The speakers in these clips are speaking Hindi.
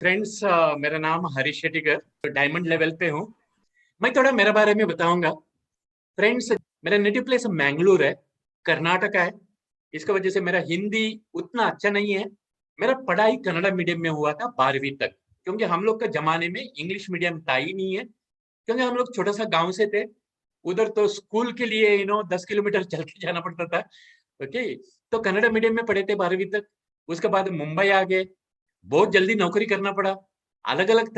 फ्रेंड्स, मेरा नाम हरीश शेट्टीकर, डायमंड लेवल पे हूँ। मैं थोड़ा मेरे बारे में बताऊंगा। फ्रेंड्स, मेरा नेटिव प्लेस मैंगलोर है, कर्नाटका है। इसकी वजह से मेरा हिंदी उतना अच्छा नहीं है। मेरा पढ़ाई कन्नड़ा मीडियम में हुआ था 12वीं तक, क्योंकि हम लोग का जमाने में इंग्लिश मीडियम था ही नहीं है। क्योंकि हम लोग छोटा सा गांव से थे, उधर तो स्कूल के लिए 10 किलोमीटर चल के जाना पड़ता था। ओके, तो कन्नड़ा मीडियम में पढ़े थे 12वीं तक। उसके बाद मुंबई आ गए, बहुत जल्दी नौकरी करना पड़ा। अलग अलग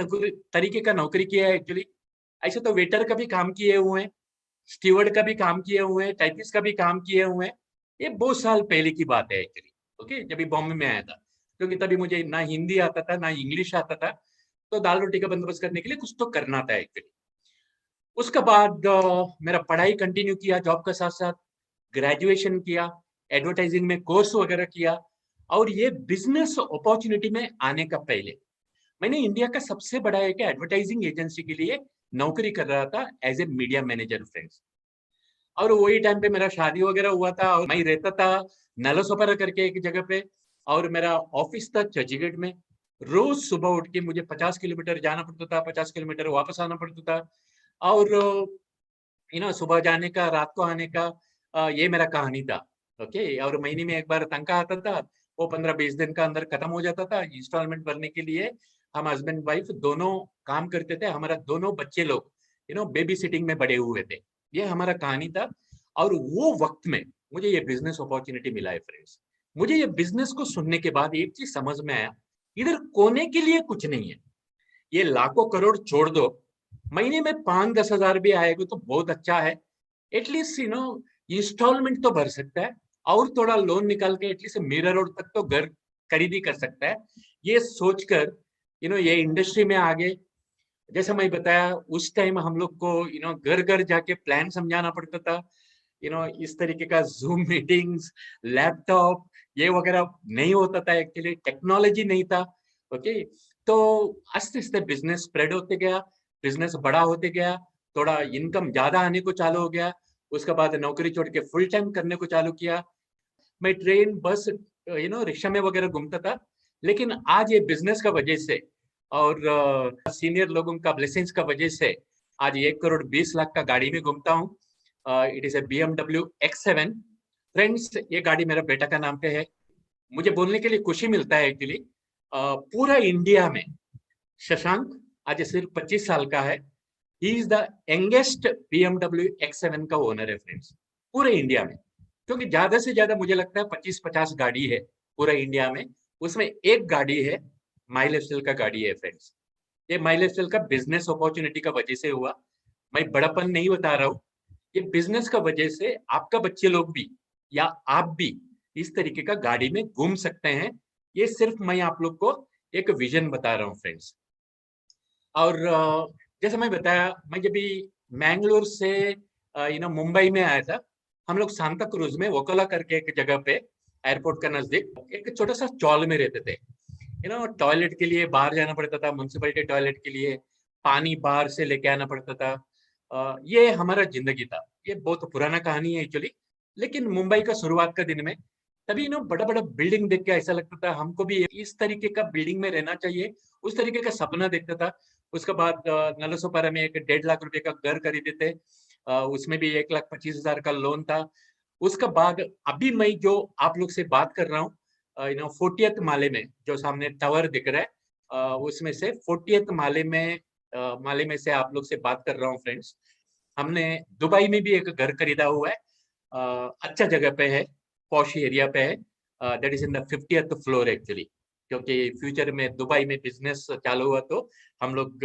तरीके का नौकरी किया है एक्चुअली। ऐसे तो वेटर का भी काम किए हुए हैं, स्टीवर्ड का भी काम किए हुए हैं, टाइपिस्ट का भी काम किए हुए हैं। ये बहुत साल पहले की बात है एक्चुअली। ओके, जब बॉम्बे में आया था, क्योंकि तभी मुझे ना हिंदी आता था ना इंग्लिश आता था। तो दाल रोटी का बंदोबस्त करने के लिए कुछ तो करना था एक्चुअली। उसके बाद मेरा पढ़ाई कंटिन्यू किया, जॉब के साथ साथ ग्रेजुएशन किया, एडवर्टाइजिंग में कोर्स वगैरह किया। और ये बिजनेस अपॉर्चुनिटी में आने का पहले मैंने इंडिया का सबसे बड़ा एक एडवर्टाइजिंग एजेंसी के लिए नौकरी कर रहा था as a media manager friends. और वही टाइम पे मेरा शादी वगैरह हुआ था और मैं रहता था नलसोपारा करके एक जगह पे। और मेरा ऑफिस था चर्चगेट में। रोज सुबह उठ के मुझे 50 किलोमीटर जाना पड़ता था, 50 किलोमीटर वापस आना पड़ता था। और सुबह जाने का रात को आने का, ये मेरा कहानी था। ओके, और महीने में एक बार तनख्वाह आता था, वो 15-20 दिन का अंदर खत्म हो जाता था। इंस्टॉलमेंट भरने के लिए हम हस्बैंड वाइफ दोनों काम करते थे। हमारा दोनों बच्चे लोग बेबी सिटिंग में बड़े हुए थे। ये हमारा कहानी था। और वो वक्त में मुझे ये बिजनेस अपॉर्चुनिटी मिला है फ्रेंड्स। मुझे ये बिजनेस को सुनने के बाद एक चीज समझ में आया, इधर कोने के लिए कुछ नहीं है। ये लाखों करोड़ छोड़ दो, महीने में 5-10 हजार भी आएगा तो बहुत अच्छा है। एटलीस्ट इंस्टॉलमेंट तो भर सकता है, और थोड़ा लोन निकाल के एटलीस्ट मीरा रोड तक तो घर खरीदी कर सकता है। ये सोचकर ये इंडस्ट्री में आगे, जैसा मैं बताया उस टाइम हम लोग को घर घर जाके प्लान समझाना पड़ता था। इस तरीके का जूम मीटिंग्स, लैपटॉप, ये वगैरह नहीं होता था एक्चुअली, टेक्नोलॉजी नहीं था। ओके, तो आस्ते आस्ते बिजनेस स्प्रेड होते गया, बिजनेस बड़ा होते गया, थोड़ा इनकम ज्यादा आने को चालू हो गया। उसके बाद नौकरी छोड़ के फुल टाइम करने को चालू किया। मैं ट्रेन बस रिक्शा में वगैरह घूमता था। लेकिन आज ये बिजनेस का वजह से और सीनियर लोगों का ब्लेसिंग्स का वजह से आज 1 करोड़ 20 लाख का गाड़ी में घूमता हूँ। It is a BMW X7। Friends, ये गाड़ी मेरा बेटा का नाम पे है। मुझे बोलने के लिए खुशी मिलता है एक्चुअली। पूरा इंडिया में शशांक आज सिर्फ 25 साल का है। He is the youngest BMW X7 का ओनर है फ्रेंड्स, पूरे इंडिया में। क्योंकि ज्यादा से ज्यादा मुझे लगता है 25-50 गाड़ी है पूरा इंडिया में, उसमें एक गाड़ी है माई लाइफस्टाइल का गाड़ी है फ्रेंड्स। ये माई लाइफस्टाइल का बिजनेस अपॉर्चुनिटी का वजह से हुआ। मैं बड़ापन नहीं बता रहा हूँ, ये बिजनेस का वजह से आपका बच्चे लोग भी या आप भी इस तरीके का गाड़ी में घूम सकते हैं। ये सिर्फ मैं आप लोग को एक विजन बता रहा हूँ फ्रेंड्स। और जैसे मैं बताया, मैं जब भी मैंगलोर से मुंबई में आया था, हम लोग सांता क्रूज में वोकोला करके एक जगह पे, एयरपोर्ट का नजदीक एक छोटा सा चौल में रहते थे। टॉयलेट के लिए बाहर जाना पड़ता था, म्यूनसिपलिटी टॉयलेट के लिए पानी बाहर से लेके आना पड़ता था। ये हमारा जिंदगी था। ये बहुत पुराना कहानी है एक्चुअली। लेकिन मुंबई का शुरुआत का दिन में तभी बड़ा बड़ा बिल्डिंग देख के ऐसा लगता था हमको भी इस तरीके का बिल्डिंग में रहना चाहिए। उस तरीके का सपना देखता था। उसके बाद नलसोपारा में एक 1.5 लाख रुपए का घर खरीदे थे। उसमें भी 1,25,000 का लोन था। उसके बाद अभी मैं जो आप लोग से बात कर रहा हूँ, 40th माले में जो सामने टावर दिख रहा है, उसमें से 40th माले में से आप लोग से बात कर रहा हूँ फ्रेंड्स। हमने दुबई में भी एक घर खरीदा हुआ है। अच्छा जगह पे है, पॉश एरिया पे है। That is in the 50th floor actually. क्योंकि फ्यूचर में दुबई में बिजनेस चालू हुआ तो हम लोग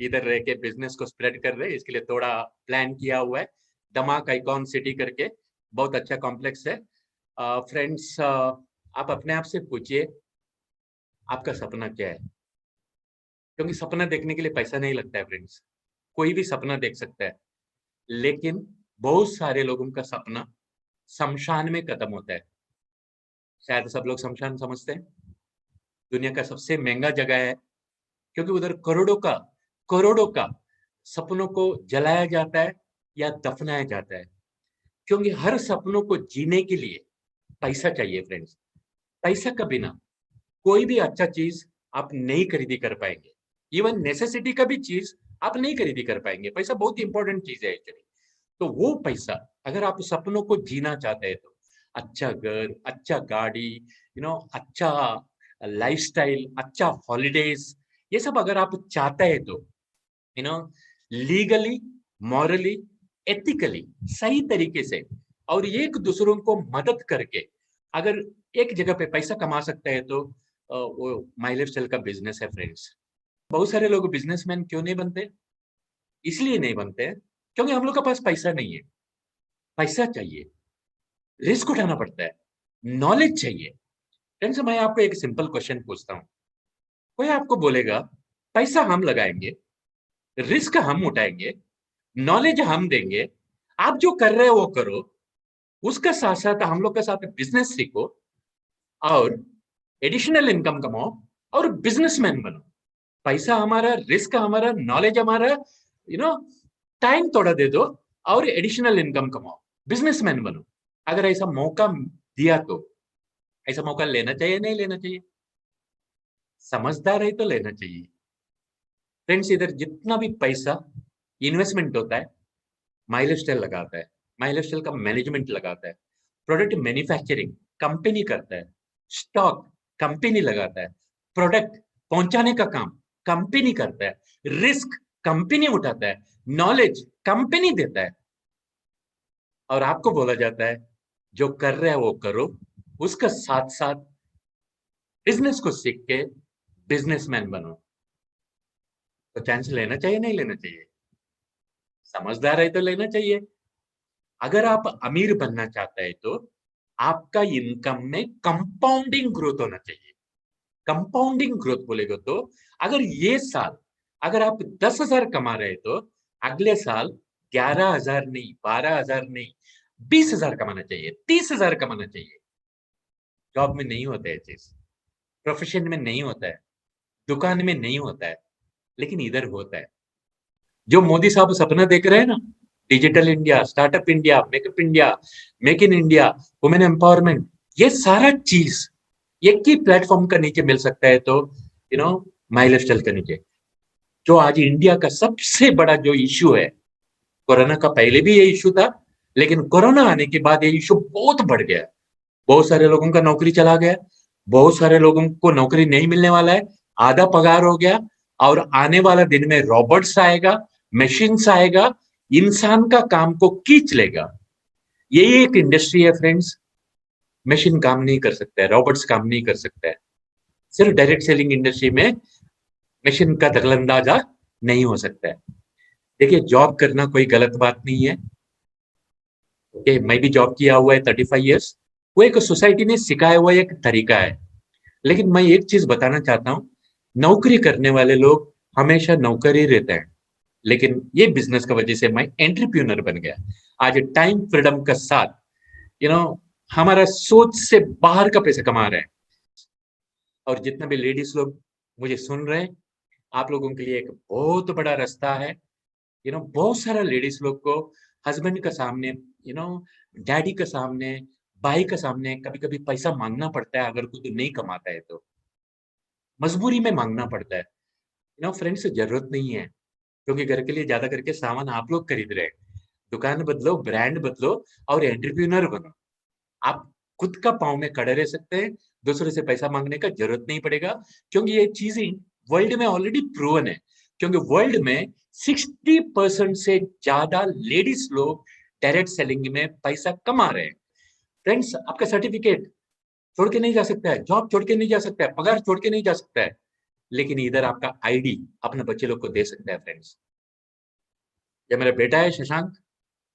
इधर रह के बिजनेस को स्प्रेड कर रहे हैं, इसके लिए थोड़ा प्लान किया हुआ है। दमाक आइकॉन सिटी करके बहुत अच्छा कॉम्प्लेक्स है। फ्रेंड्स, आप अपने आप से पूछिए आपका सपना क्या है। क्योंकि सपना देखने के लिए पैसा नहीं लगता है फ्रेंड्स। कोई भी सपना देख सकता है, लेकिन बहुत सारे लोगों का सपना शमशान में खत्म होता है। शायद सब लोग शमशान समझते हैं, दुनिया का सबसे महंगा जगह है। क्योंकि उधर करोड़ों का सपनों को जलाया जाता है या दफनाया जाता है। क्योंकि हर सपनों को जीने के लिए पैसा चाहिए फ्रेंड्स। पैसा के बिना कोई भी अच्छा चीज आप नहीं खरीदी कर पाएंगे। इवन नेसेसिटी का भी चीज आप नहीं खरीदी कर पाएंगे। पैसा बहुत इंपॉर्टेंट चीज है एक्चुअली। तो वो पैसा अगर आप सपनों को जीना चाहते हैं तो अच्छा घर, अच्छा गाड़ी, अच्छा लाइफस्टाइल, अच्छा हॉलीडेज, ये सब अगर आप चाहते हैं तो you know legally, morally, ethically, सही तरीके से और एक दूसरों को मदद करके अगर एक जगह पे पैसा कमा सकते हैं तो वो माई लाइफ स्टाइल का बिजनेस है फ्रेंड्स। बहुत सारे लोग बिजनेसमैन क्यों नहीं बनते? इसलिए नहीं बनते क्योंकि हम लोग के पास पैसा नहीं है। पैसा चाहिए, रिस्क उठाना पड़ता है, नॉलेज चाहिए। फ्रेंड्स, मैं आपको एक सिंपल क्वेश्चन पूछता हूँ। कोई आपको बोलेगा पैसा हम लगाएंगे, रिस्क हम उठाएंगे, नॉलेज हम देंगे, आप जो कर रहे हो वो करो, उसका साथ साथ हम लोग के साथ बिजनेस सीखो और एडिशनल इनकम कमाओ और बिजनेसमैन बनो। पैसा हमारा, रिस्क हमारा, नॉलेज हमारा, यू नो टाइम थोड़ा दे दो और एडिशनल इनकम कमाओ, बिजनेसमैन बनो। अगर ऐसा मौका दिया तो ऐसा मौका लेना चाहिए, नहीं लेना चाहिए? समझदार है तो लेना चाहिए। फ्रेंड्स, इधर जितना भी पैसा इन्वेस्टमेंट होता है, माई लाइफ स्टाइल लगाता है, माई लाइफ स्टाइल का मैनेजमेंट लगाता है, प्रोडक्ट मैन्युफैक्चरिंग कंपनी करता है, स्टॉक कंपनी लगाता है, प्रोडक्ट पहुंचाने का काम कंपनी करता है, रिस्क कंपनी उठाता है, नॉलेज कंपनी देता है और आपको बोला जाता है जो कर रहे हैं वो करो, उसका साथ साथ बिजनेस को सीख के बिजनेसमैन बनो। तो चांस लेना चाहिए, नहीं लेना चाहिए? समझदार है तो लेना चाहिए। अगर आप अमीर बनना चाहते हैं तो आपका इनकम में कंपाउंडिंग ग्रोथ होना चाहिए। कंपाउंडिंग ग्रोथ बोलेगा तो अगर ये साल अगर आप 10,000 कमा रहे तो अगले साल 11,000 नहीं, 12,000 नहीं, 20,000 कमाना चाहिए, 30,000 कमाना चाहिए। जॉब में नहीं होता है चीज, प्रोफेशन में नहीं होता है, दुकान में नहीं होता है, लेकिन इधर होता है। जो मोदी साहब सपना देख रहे हैं ना, digital India, startup India, makeup India, make in India, women empowerment, ये सारा चीज एक ही प्लेटफॉर्म का नीचे मिल सकता है। तो माई लाइफ स्टाइल का नीचे जो आज इंडिया का सबसे बड़ा जो इश्यू है, कोरोना का पहले भी ये इश्यू था, लेकिन कोरोना आने के बाद ये इश्यू बहुत बढ़ गया। बहुत सारे लोगों का नौकरी चला गया, बहुत सारे लोगों को नौकरी नहीं मिलने वाला है, आधा पगार हो गया और आने वाला दिन में रोबोट्स आएगा, मशीन्स आएगा, इंसान का काम को खींच लेगा। यही एक इंडस्ट्री है फ्रेंड्स। मशीन काम नहीं कर सकता है, रोबोट्स काम नहीं कर सकता है। सिर्फ डायरेक्ट सेलिंग इंडस्ट्री में मशीन का दखलंदाजा नहीं हो सकता है। देखिए, जॉब करना कोई गलत बात नहीं है। ओके, मैं भी जॉब किया हुआ है 35 ईयर्स। वो एक सोसाइटी ने सिखाया हुआ एक तरीका है। लेकिन मैं एक चीज बताना चाहता हूँ, नौकरी करने वाले लोग हमेशा नौकरी रहते हैं, लेकिन ये बिजनेस की वजह से मैं एंटरप्रेन्योर बन गया। आज टाइम फ्रीडम का साथ यू नो हमारा सोच से बाहर का पैसा कमा रहे हैं। और जितने भी लेडीज लोग मुझे सुन रहे हैं, आप लोगों के लिए एक बहुत बड़ा रास्ता है। बहुत सारा लेडीज लोग को हस्बैंड का सामने, डैडी का सामने, भाई का सामने कभी कभी पैसा मांगना पड़ता है। अगर खुद नहीं कमाता है तो मजबूरी में मांगना पड़ता है। फ्रेंड्स, जरूरत नहीं है, क्योंकि घर के लिए ज्यादा करके सामान आप लोग खरीद रहे हैं। दुकान बदलो, ब्रांड बदलो और एंटरप्रेन्योर बनो। आप खुद का पाँव में खड़े रह सकते हैं, दूसरे से पैसा मांगने का जरूरत नहीं पड़ेगा, क्योंकि ये चीजें वर्ल्ड में ऑलरेडी प्रूवन है। क्योंकि वर्ल्ड में 60% से ज्यादा लेडीज लोग डायरेक्ट सेलिंग में पैसा कमा रहे हैं। फ्रेंड्स, आपका सर्टिफिकेट छोड़ के नहीं जा सकता है, जॉब छोड़ के नहीं जा सकता है, पगार छोड़ के नहीं जा सकता है, लेकिन इधर आपका आईडी अपने बच्चे लोग को दे सकता है। फ्रेंड्स, ये मेरा बेटा है शशांक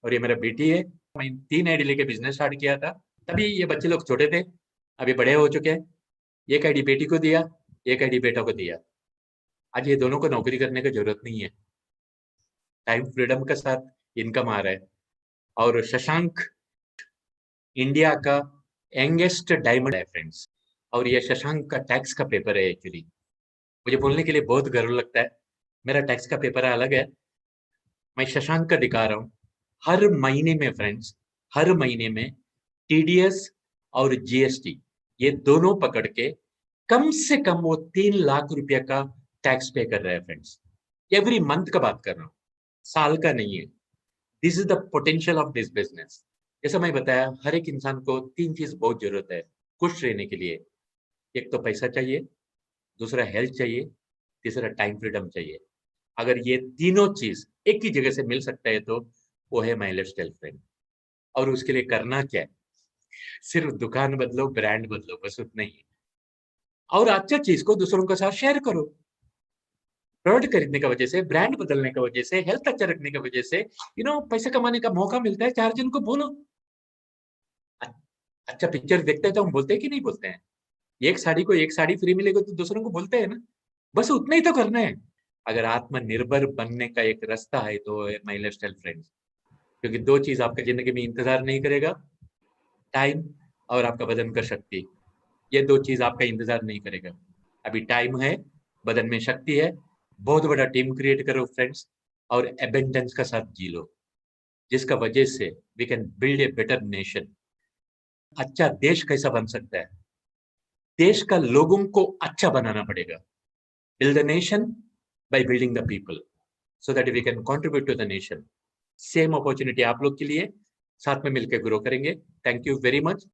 और ये मेरा बेटी है। मैं 3 आईडी लेके बिजनेस स्टार्ट किया था, तभी ये बच्चे लोग छोटे थे, अभी बड़े हो चुके हैं। एक आईडी बेटी को दिया, एक आईडी बेटा को दिया। आज ये दोनों को नौकरी करने की जरूरत नहीं है, टाइम फ्रीडम के साथ इनकम आ रहा है। और शशांक इंडिया का यंगेस्ट डायमंड है फ्रेंड्स। और ये शशांक का टैक्स का पेपर है एक्चुअली। मुझे बोलने के लिए बहुत गर्व लगता है, मेरा टैक्स का पेपर अलग है। मैं शशांक का दिखा रहा हूँ। हर महीने में फ्रेंड्स, हर महीने में टीडीएस और जीएसटी ये दोनों पकड़ के कम से कम वो 3 लाख रुपया का टैक्स पे कर रहे हैं फ्रेंड्स। एवरी मंथ का बात कर रहा हूँ, साल का नहीं है। This is the potential of this business. जैसा मैं बताया, हर एक इंसान को 3 चीज बहुत जरूरत है खुश रहने के लिए। एक तो पैसा चाहिए, दूसरा हेल्थ चाहिए, तीसरा टाइम फ्रीडम चाहिए। अगर ये तीनों चीज एक ही जगह से मिल सकता है तो वो है माई लाइफस्टाइल फ्रेंड। और उसके लिए करना क्या है? सिर्फ दुकान बदलो, ब्रांड बदलो, बस उतना ही है। और अच्छा चीज को दूसरों के साथ शेयर करो। प्रोडक्ट खरीदने का वजह से, ब्रांड बदलने का वजह से, हेल्थ अच्छा रखने की वजह से पैसे कमाने का मौका मिलता है। 4 जन को बोलो। अ- अच्छा पिक्चर देखते हैं तो हम बोलते हैं कि नहीं बोलते हैं? एक साड़ी को एक साड़ी फ्री मिलेगा तो दूसरों को बोलते हैं ना। बस उतना ही तो करना है। अगर आत्मनिर्भर बनने का एक रास्ता है तो माई लाइफस्टाइल फ्रेंड्स। क्योंकि 2 चीज आपकी जिंदगी में इंतजार नहीं करेगा, टाइम और आपका बदन का शक्ति। ये 2 चीज आपका इंतजार नहीं करेगा। अभी टाइम है, बदन में शक्ति है। बहुत बड़ा टीम क्रिएट करो फ्रेंड्स, और एबेंडेंस का साथ जी लो, जिसका वजह से we can build a better nation. अच्छा देश कैसा बन सकता है? देश का लोगों को अच्छा बनाना पड़ेगा। Build the nation by building the people, so that we can contribute to the nation. Same opportunity आप लोग के लिए, साथ में मिलकर ग्रो करेंगे। Thank you very much.